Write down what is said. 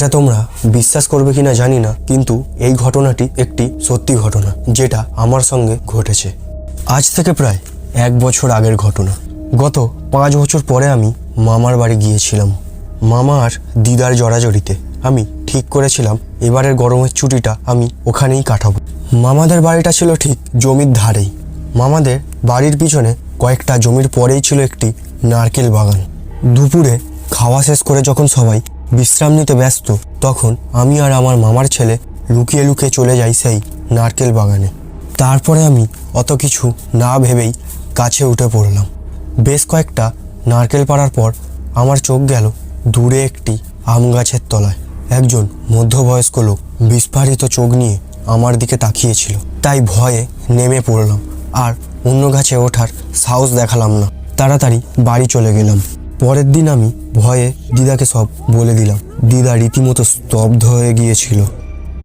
এটা তোমরা বিশ্বাস করবে কিনা জানি না, কিন্তু এই ঘটনাটি একটি সত্যি ঘটনা যেটা আমার সঙ্গে ঘটেছে। আজ থেকে প্রায় 1 বছর আগের ঘটনা। গত 5 বছর পরে আমি মামার বাড়ি গিয়েছিলাম। মামা আর দিদার জড়াজড়িতে আমি ঠিক করেছিলাম এবারের গরমের ছুটিটা আমি ওখানেই কাটাবো। মামাদের বাড়িটা ছিল ঠিক জমির ধারেই। মামাদের বাড়ির পিছনে কয়েকটা জমির পরেই ছিল একটি নারকেল বাগান। দুপুরে খাওয়া শেষ করে যখন সবাই বিশ্রাম নিতে ব্যস্ত, তখন আমি আর আমার মামার ছেলে লুকিয়ে লুকিয়ে চলে যাই সেই নারকেল বাগানে। তারপরে আমি অত কিছু না ভেবেই কাছে উঠে পড়লাম। বেশ কয়েকটা নারকেল পাড়ার পর আমার চোখ গেল দূরে একটি আম গাছের তলায়। একজন মধ্যবয়স্ক লোক বিস্ফারিত চোখ নিয়ে আমার দিকে তাকিয়েছিল। তাই ভয়ে নেমে পড়লাম আর অন্য গাছে ওঠার সাহস দেখালাম না। তাড়াতাড়ি বাড়ি চলে গেলাম। পরের দিন আমি ভয়ে দিদাকে সব বলে দিলাম। দিদা রীতিমতো স্তব্ধ হয়ে গিয়েছিল।